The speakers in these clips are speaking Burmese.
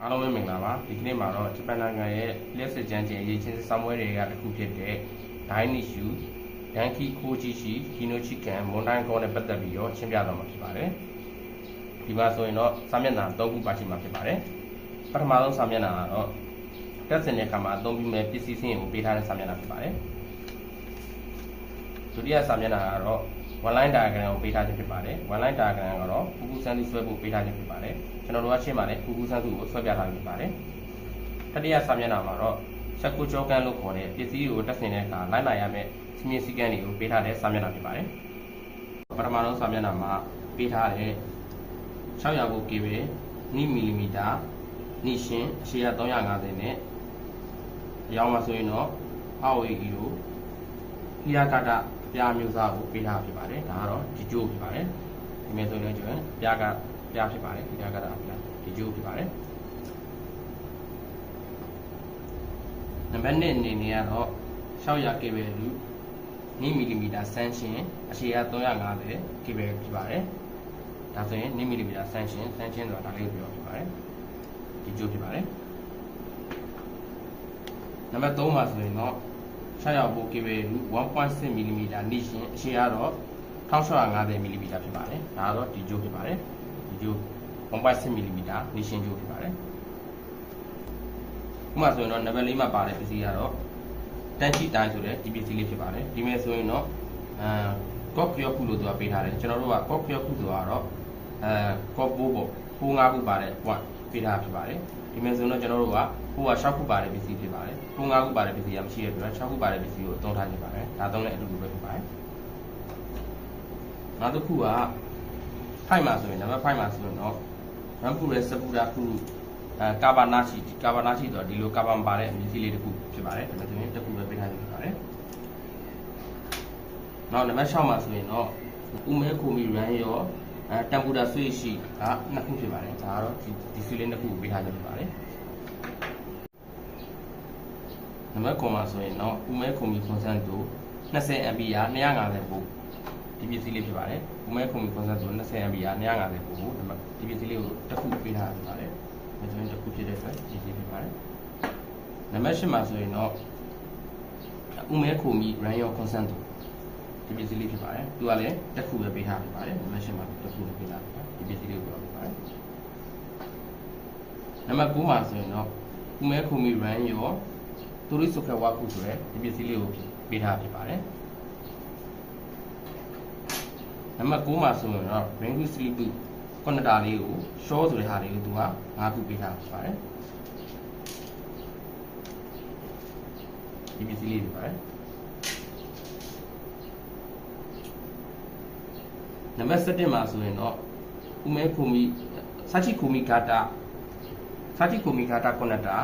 အားလုံးပဲမင်္ဂလာပါဒီကနေ့မှာတော့ဂျပန်နိုင်ငံရဲ့လျှက်စစ်ကြမ်းကျင်ရေးချင်းစောင်းပွဲတွေကတစ်ခုဖြစ်တဲ့ Dainishu Yankee Kojishi Kinochikan မွန်တိုင်းကောနဲ့ပတ်သက်ပြီးတော့ရှင်းပြသွားမှာဖြစ်ပါတယ်ဒီမှာဆိုရင်တော့စာမျက်နှာ3ခုပါရှိမှာဖြစ်ပါတယ်ပထမဆုံးစာမျက်နှာကတော့တက်စင်တဲ့အခါမှာအသုံးပြုမဲ့ပစ္စည်းစင်းကိုပေးထားတဲ့စာမျက်နှာဖြစ်ပါတယ်ဒုတိယစာမျက်နှာကတော့ one line diagram ကိုပေးထားခြင်းဖြစ်ပါတယ် one line diagram ကတော့ကူကူစမ်းသူဆွဲဖို့ပေးထားခြင်းဖြစ်ပါတယ်ကျွန်တော်တို့ကရှင်းပါတယ်ကူကူစမ်းသူကိုဆွဲပြထားဖြစ်ပါတယ်တတိယစာမျက်နှာမှာတော့ချက်ကူကြောကန်လို့ခေါ်တဲ့ပစ္စည်းကိုတက်ဆင်တဲ့အခါလိုက်လာရမယ့်စီမင်းစည်းကမ်းတွေကိုပေးထားတဲ့စာမျက်နှာဖြစ်ပါတယ်ပထမဆုံးစာမျက်နှာမှာပေးထားတဲ့600ကို KB 2 mm နိရှင်အရှည်350နဲ့အရောင်မှာဆိုရင်တော့အောက်ဝေးကီလိုဟီယာကတာပြာမျိုးစားကိုပေးထားဖြစ်ပါတယ်ဒါကတော့ဒီကျိုးဖြစ်ပါတယ်ဒီမဲ့ဆိုရင်ကျွန်တော်ပြာကပြာဖြစ်ပါတယ်ဟီယာကတာပြာဒီကျိုးဖြစ်ပါတယ်နံပါတ်1အနေနဲ့ကတော့600 KB လူ2 mm ဆန်းရှင်အရှည်350 KB ဖြစ်ပါတယ်ဒါဆိုရင်2 mm ဆန်းရှင်ဆိုတာဒါလေးပြောဖြစ်ပါတယ်ဒီကျိုးဖြစ်ပါတယ်နံပါတ်3မှာဆိုရင်တော့600 KB 1.6 mm နိရှင်အရှည်ကတော့1650 mm ဖြစ်ပါတယ်ဒါကတော့ဒီကျိုးဖြစ်ပါတယ်ဒီကျိုး 1.6 mm နိရှင်ကျိုးဖြစ်ပါတယ်ဥပမာဆိုရင်တော့နံပါတ်4မှာပါတဲ့ပစ္စည်းကတော့တန်းချီတိုင်းဆိုတဲ့ဒီပစ္စည်းလေးဖြစ်ပါတယ်ဒီမဲ့ဆိုရင်တော့ကော့ဖျော့ခုလို့သူကပေးထားတယ်ကျွန်တော်တို့ကကော့ဖျော့ခုဆိုတာတော့ကော့ပိုးပေါ့ပိုး5ခုပါတဲ့ဟိုကပေးထားဖြစ်ပါတယ်ဒီမဲ့ဆိုတော့ကျွန်တော်တို့ကဟိုက6ခုပါတဲ့ပစ္စည်းဖြစ်ပါတယ်ပိုး5ခုပါတဲ့ပစ္စည်းကမရှိတဲ့အတွက်6ခုပါတဲ့ပစ္စည်းကိုအသုံးထားနေပါတယ်ဒါသုံးလည်းအတူတူပဲဖြစ်ပါတယ်နောက်တစ်ခုက5မှာဆိုရင်နံပါတ်5မှာဆိုရင်တော့ရမ်ပူရဲစပူရာခုကာဘာနာရှိဆိုတော့ဒီလိုကာဘာမပါတဲ့အမည်စီလေးတစ်ခုဖြစ်ပါတယ်ဒါပေမဲ့တစ်ခုပဲပေးထားနေဖြစ်ပါတယ်နောက်နံပါတ်6မှာဆိုရင်တော့ဥမဲခိုမီရန်ရောတမ်ပူတာဆွေးရှိက2ခုဖြစ်ပါတယ်ဒါကတော့ဒီစီလေး2ခုကိုပေးထားနေဖြစ်ပါတယ်နံပါတ်9မှာဆိုရင်တော့ဥမဲခိုမီကွန်ဆန်တို20 MB ရ250ပို့ဒီပစ္စည်းလေးဖြစ်ပါတယ်ဥမဲခိုမီကွန်ဆန်တို20 MB ရ250ပို့ဒီပစ္စည်းလေးကိုတစ်ခုပေးထားဖြစ်ပါတယ်ဒါဆိုရင်တစ်ခုဖြစ်တဲ့အတွက်ဒီဖြစ်ပါတယ်နံပါတ်10မှာဆိုရင်တော့ဥမဲခိုမီရန်ရောကွန်ဆန်တိုဒီပစ္စည်းလေးဖြစ်ပါတယ်သူကလည်းတစ်ခုပဲပေးထားဖြစ်ပါတယ်နံပါတ်10မှာတစ်ခုပဲပေးထားဖြစ်ပါတယ်ဒီပစ္စည်းလေးကိုပြောပြပါတယ်နံပါတ်9မှာဆိုရင်တော့ဥမဲခိုမီရန်ရောတူရိစုခဝါခုဆိုတဲ့ဒီပစ္စည်းလေးကိုပေးထားဖြစ်ပါတယ်နံပါတ်9မှာဆိုရင်တော့ ring sleep ကွန်နတာလေးကို show ဆိုတဲ့ဟာလေးကိုသူက5ခုပေးထားဖြစ်ပါတယ်ဒီပစ္စည်းလေးဖြစ်ပါတယ်နံပါတ်7မှာဆိုရင်တော့ဥမဲခိုမီစာချီခိုမီဂါတာကွန်နတာ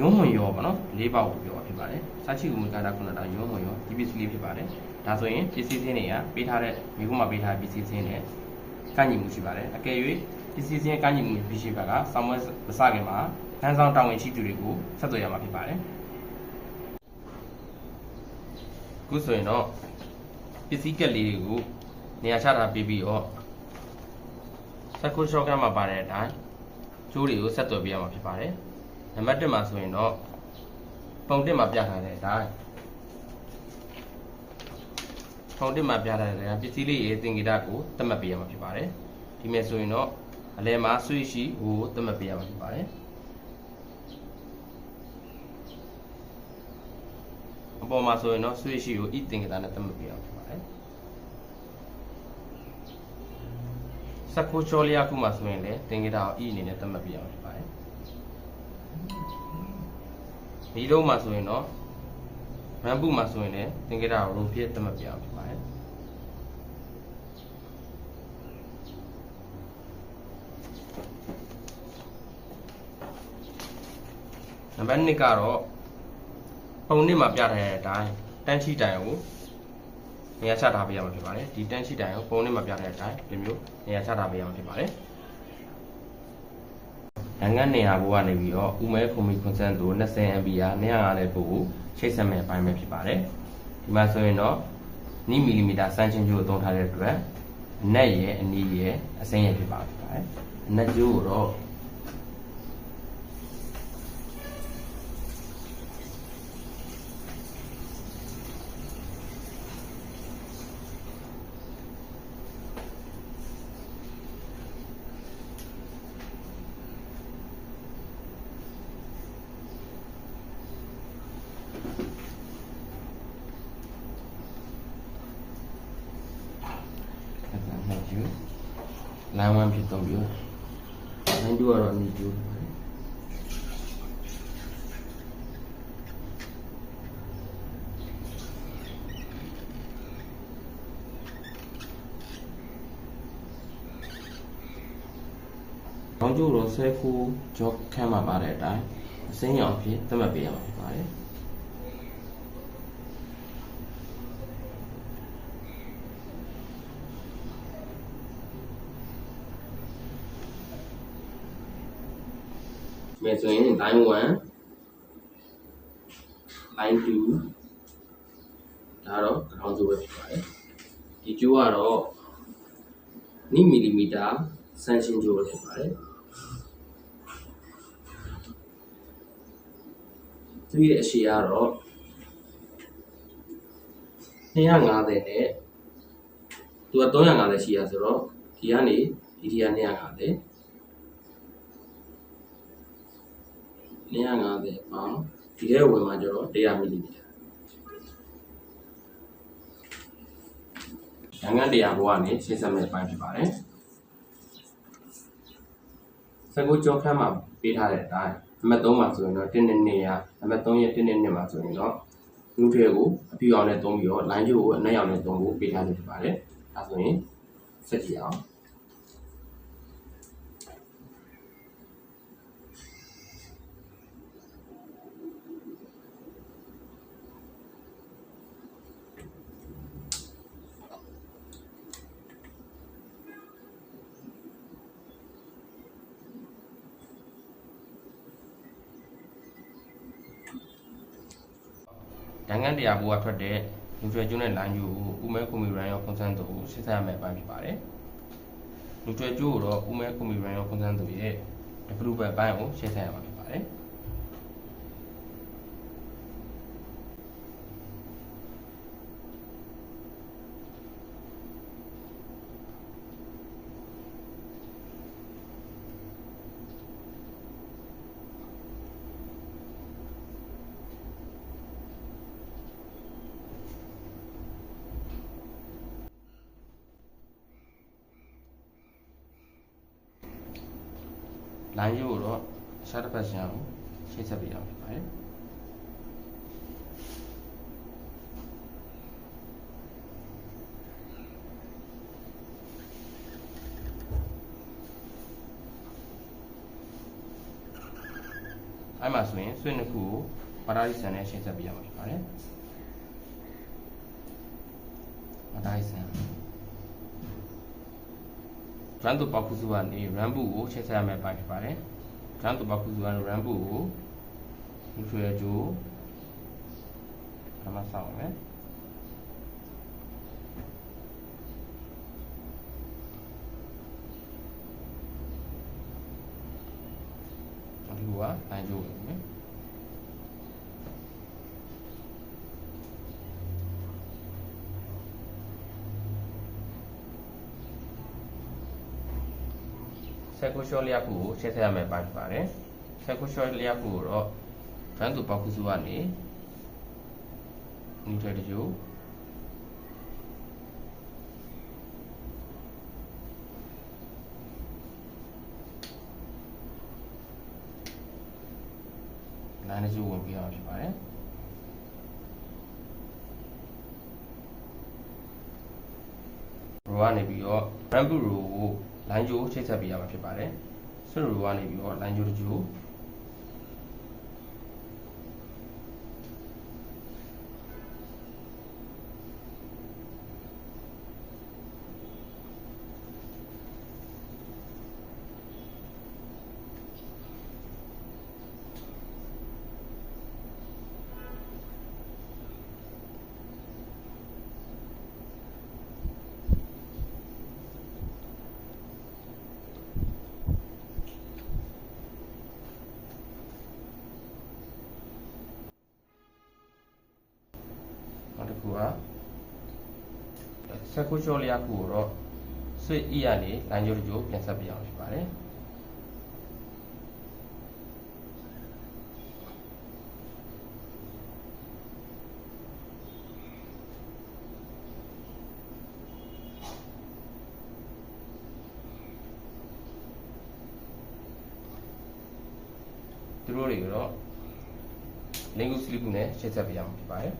ရုံးဝင်ရောပေါ့နော်၄ပေါက်ပြောဖြစ်ပါတယ်စာချီကိုမကာတာခုနတာရုံးဝင်ရောဒီပစ္စည်းလေးဖြစ်ပါတယ်ဒါဆိုရင်ပစ္စည်းစင်းတွေကပေးထားတဲ့မိခုမှာပေးထားတဲ့ပစ္စည်းစင်းတွေကန့်ညီမှုရှိပါတယ်အကယ်၍ပစ္စည်းစင်းကန့်ညီမှုဖြစ်ဘက်ကဆောင်းမွဲမစခင်မှာခန်းဆောင်တာဝန်ရှိသူတွေကိုဆက်သွယ်ရမှာဖြစ်ပါတယ်ခုဆိုရင်တော့ပစ္စည်းကက်လေးတွေကိုနေရာချထားပေးပြီးတော့ဆက်ကိုရှော့ကမှာပါတဲ့အတိုင်းကျိုးတွေကိုဆက်သွယ်ပေးရမှာဖြစ်ပါတယ်နံပါတ်1မှာဆိုရင်တော့ပုံ1မှာပြထားတဲ့အတိုင်းပုံ1မှာပြထားတဲ့ပစ္စည်းလေးရဲ့သင်္ကေတကိုသတ်မှတ်ပေးရမှာဖြစ်ပါတယ်ဒီမဲ့ဆိုရင်တော့အလယ်မှာဆွေးရှိကိုသတ်မှတ်ပေးရမှာဖြစ်ပါတယ်အပေါ်မှာဆိုရင်တော့ဆွေးရှိကိုဤသင်္ကေတနဲ့သတ်မှတ်ပေးရမှာဖြစ်ပါတယ်စကူချောလျာခုမှာဆိုရင်လည်းသင်္ကေတကိုဤအနေနဲ့သတ်မှတ်ပေးရမှာဖြစ်ပါတယ်ဒီလုံးမှာဆိုရင်တော့ရန်ပူမှာဆိုရင်လည်းသင်္ကေတကိုရုံဖြစ်သတ်မှတ်ပြအောင်ဖြစ်ပါတယ်နံပါတ်2ကတော့ပုံ1မှာပြထားတဲ့အတိုင်းတန်းချီတိုင်ကိုနေရာချထားပေးရမှာဖြစ်ပါတယ်ဒီတန်းချီတိုင်ကိုပုံ1မှာပြထားတဲ့အတိုင်းဒီမျိုးနေရာချထားပေးရမှာဖြစ်ပါတယ်နိုင်ငံနေရာကိုကနေပြီးတော့ဥမဲခုမီကွန်ဆန်တို20 MB ရ250ပို့ကိုချိတ်ဆက်မဲ့အပိုင်းပဲဖြစ်ပါတယ်ဒီမှာဆိုရင်တော့2 mm စမ်းချင်းကျိုးကိုသုံးထားတဲ့အတွက်အနက်ရဲ့အနီးရဲ့အစိမ်းရဲ့ဖြစ်ပါတယ်အနက်ကျိုးကိုတော့ နှစ်ကျူ line 1ဖြစ်3ကျူ line 2ကတော့2ကျူဘောင်းကျိုးတော့ဆဲခိုးကြောခန်းမှာပါတဲ့အတိုင်းအစိမ်းရောင်ဖြစ်သတ်မှတ်ပေးရမှာဖြစ်ပါတယ်မယ်ဆိုရင် line 1 line 2ဒါတော့ ground ကျိုးပဲဖြစ်ပါတယ်ဒီကျိုးကတော့နိမီလီမီတာစမ်းရှင်းကျိုးပဲဖြစ်ပါတယ်သူရဲ့အရှည်ကတော့250နဲ့သူက350ရှိရဆိုတော့ဒီကနေဒီထီက250 250ပေါင်ဒီထဲဝင်မှာကျတော့100မီလီမီတာရန်ကန်100ဘောကနေရှင်းဆက်မဲ့အပိုင်းဖြစ်ပါတယ်စကုတ်ကြောခန်းမှာပေးထားတဲ့အတိုင်းနံပါတ်3မှာဆိုရင်တော့1နဲ့2ရနံပါတ်3ရဲ့1နဲ့2မှာဆိုရင်တော့လူထွေကိုအပြူအောင်နဲ့သုံးပြီးတော့ line ကျိုးကိုအနက်ရောင်နဲ့သုံးဖို့ပေးထားခြင်းဖြစ်ပါတယ်ဒါဆိုရင်ဆက်ကြည့်အောင်ရန်ကန်100ဘောကထွက်တဲ့လူထွေကျိုးနဲ့ line ကျိုးကိုဥမဲကွန်ပျူတာရောပုံစံတူကိုရှင်းဆက်ရမယ့်အပိုင်းဖြစ်ပါတယ်လူထွေကျိုးကိုတော့ဥမဲကွန်ပျူတာရောပုံစံတူရဲ့ developer ဘိုင်းကိုရှင်းဆက်ရမှာဖြစ်ပါတယ်line ကျိုးကိုတော့ရှားတစ်ဖက်ရှင်းအောင်ရှင်းဆက်ပေးအောင်ဖြစ်ပါတယ်အဲ့မှာဆိုရင်ဆွေးနှစ်ခုကိုပါရာဒီဆန်နဲ့ရှင်းဆက်ပေးရမှာဖြစ်ပါတယ်ပါရာဒီဆန်run to ပေါက်ခုစုကနေ run book ကိုချက်ဆက်ရမယ့်ပိုင်းဖြစ်ပါတယ် run to ပေါက်ခုစုကနေ run book ကိုလူထွေကျိုးအမှဆောက်မယ်ဒီကlineကျိုးဝင်မယ်ဆက်ကိုရှော့လျက်ကိုရှင်းဆက်ရမယ့်ပိုင်းဖြစ်ပါတယ်ဆက်ကိုရှော့လျက်ကိုတော့ run to ပေါက်ခုစုကနေနည်းထတကျိုး line ကျိုးဝင်ပြရမှာဖြစ်ပါတယ်row ကနေပြီးတော့ run book row ကို line ကျိုးချိတ်ဆက်ပေးရမှာဖြစ်ပါတယ်ဆိုတော့ row ကနေပြီးတော့ line ကျိုးတစ်ကျိုးဆက်ကိုရှော့လျက်ကိုတော့ switch E ကနေ line ကျိုးတစ်ကျိုးပြန်ဆက်ပြအောင်ဖြစ်ပါတယ် သူတို့တွေတော့ link slip နဲ့ရှင်းဆက်ပေးရမှာဖြစ်ပါတယ်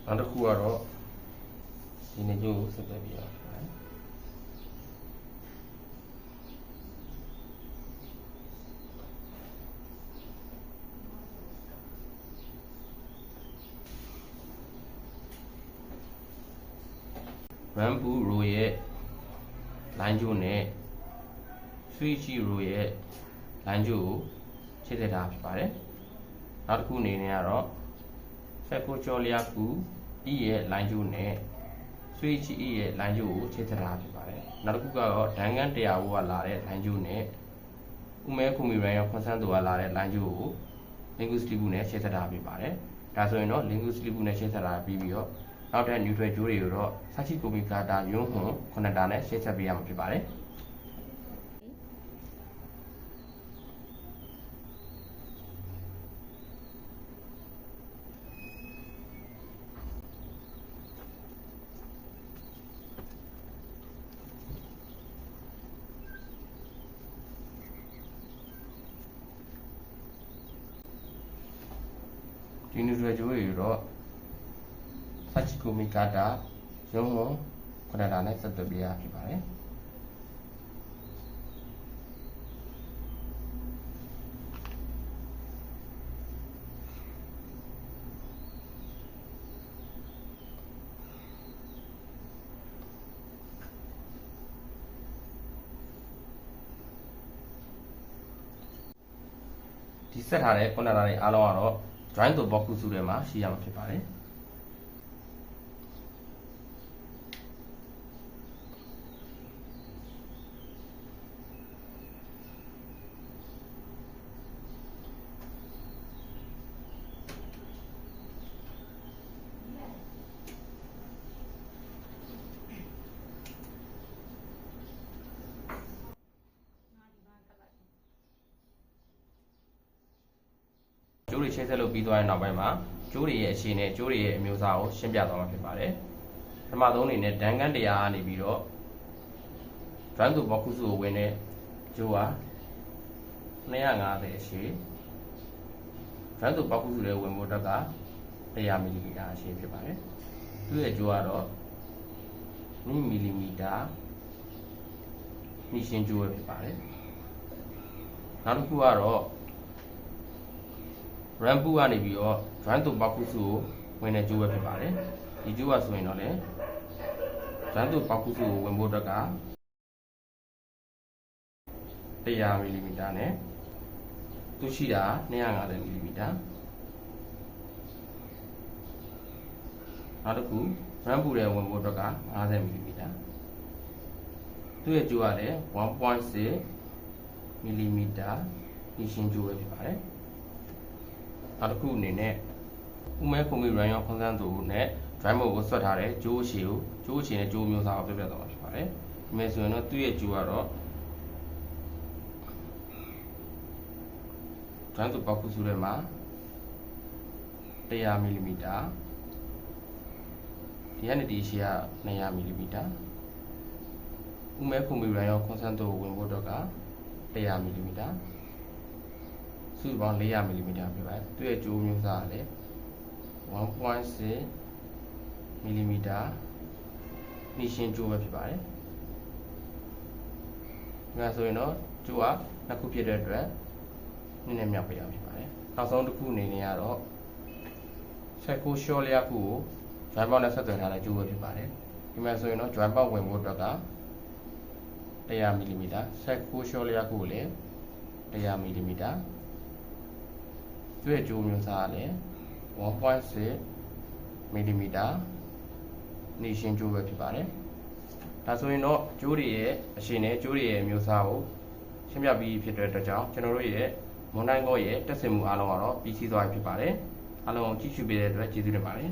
နောက်တစ်ခုကတော့ဒီနေ့ကျိုးဆက်ပြပြရအောင်ရမ်ပူရိုရဲ့ line ကျိုးနဲ့ switch ရိုရဲ့ line ကျိုးကိုချိတ်ဆက်ထားဖြစ်ပါတယ်နောက်တစ်ခုအနေနဲ့ကတော့ဆက်ကိုကျော်လျာကူ E ရဲ့ line ကျိုးနဲ့ switch E ရဲ့ line ကျိုးကိုချိတ်ဆက်ထားဖြစ်ပါတယ်နောက်တစ်ခုကတော့ဒန်ကန်100ဝါလာတဲ့ line ကျိုးနဲ့ဥမဲခုမီရန်ရောခွန်ဆန်းသူကလာတဲ့ line ကျိုးကို link slip နဲ့ချိတ်ဆက်ထားဖြစ်ပါတယ်ဒါဆိုရင်တော့ link slip နဲ့ချိတ်ဆက်ထားပြီးတော့နောက်တဲ့ neutral ကျိုးတွေကိုတော့စာချိကိုမီကာတာယွန်းဟွန်ခုနတာနဲ့ချိတ်ဆက်ပေးရမှာဖြစ်ပါတယ်ဒီနူထရယ်ကျိုးတွေတော့စာချီကိုမီကာတာရုံးဝန်ခဏတာနဲ့ဆက်သွယ်ပြရဖြစ်ပါတယ်ဒီဆက်ထားတဲ့ခဏတာတွေအားလုံးကတော့ join တို့ box စုထဲမှာရှိရမှာဖြစ်ပါတယ်ကျိုးတွေရှင်းဆက်လို့ပြီးသွားတဲ့နောက်ပိုင်းမှာကျိုးတွေရဲ့အခြေနဲ့ကျိုးတွေရဲ့အမျိုးအစားကိုရှင်းပြသွားမှာဖြစ်ပါတယ်ပထမဆုံးအနေနဲ့ဒန်ကန်တရားကနေပြီးတော့ join တို့ box စုကိုဝင်တဲ့ကျိုးဟာ250အရှိ join တို့ box စုတွေဝင်ဖို့အတွက်က100 mm အရှိဖြစ်ပါတယ်သူ့ရဲ့ကျိုးကတော့2 mm နှိရှင်းကျိုးပဲဖြစ်ပါတယ်နောက်တစ်ခုကတော့run ပူကနေပြီးတော့ join တို့ box စုကိုဝင်တဲ့ကျိုးပဲဖြစ်ပါတယ်ဒီကျိုးကဆိုရင်တော့လေ join တို့ box စုကိုဝင်ဖို့အတွက်က100 mm နဲ့သူရှိတာ250 mm နောက်တစ်ခု run ပူတဲ့ဝင်ဖို့အတွက်က50 mm သူ့ရဲ့ကျိုးကလည်း 1.6 mm နှိရှင်းကျိုးပဲဖြစ်ပါတယ်နောက်တစ်ခုအနေနဲ့ဥမဲခုံမီရန်ရောခွန်ဆန်းသူနဲ့ join မို့ကိုဆွတ်ထားတဲ့ကျိုးအရှိကိုကျိုးအရှိနဲ့ကျိုးမျိုးစားကိုပြပြသွားမှာဖြစ်ပါတယ်ဒီမဲ့ဆိုရင်တော့သူ့ရဲ့ကျိုးကတော့ join တို့ box စုထဲမှာ100 mm ဒီကနေဒီရှိက200 mm ဥမဲခုံမီရန်ရောခွန်ဆန်းသူကိုဝင်ဖို့အတွက်က100 mmစုပေါင်း400 mm ဖြစ်ပါတယ်သူ့ရဲ့ကျိုးမျိုးစားကလည်း 1.6 mm နှိရှင်းကျိုးပဲဖြစ်ပါတယ်ဒါဆိုရင်တော့ကျိုးကနှစ်ခုဖြစ်တဲ့အတွက်နည်းနည်းမြောက်ပေးရဖြစ်ပါတယ်နောက်ဆုံးတစ်ခုအနေနဲ့ကတော့ဆက်ကိုရှော့လျက်ခုကို join box နဲ့ဆက်သွယ်ထားတဲ့ကျိုးပဲဖြစ်ပါတယ်ဒီမှာဆိုရင်တော့ join box ဝင်ဖို့အတွက်က 100 mm ဆက်ကိုရှော့လျက်ကိုလည်း100 mm သူ့ရဲ့ကျိုးမျိုးစားကလည်း 1.6 mm နေရှင်းကျိုးပဲဖြစ်ပါတယ်ဒါဆိုရင်တော့ကျိုးတွေရဲ့အရှင်နဲ့ကျိုးတွေရဲ့မျိုးစားကိုရှင်းပြပြီးဖြစ်တဲ့အတွက်ကြောင့်ကျွန်တော်တို့ရဲ့မွန်တိုင်းကောရဲ့တက်ဆင်မှုအားလုံးကတော့ပြီးစီးသွားပြီဖြစ်ပါတယ်အားလုံးကြည့်ရှုပေးတဲ့အတွက်ကျေးဇူးတင်ပါတယ်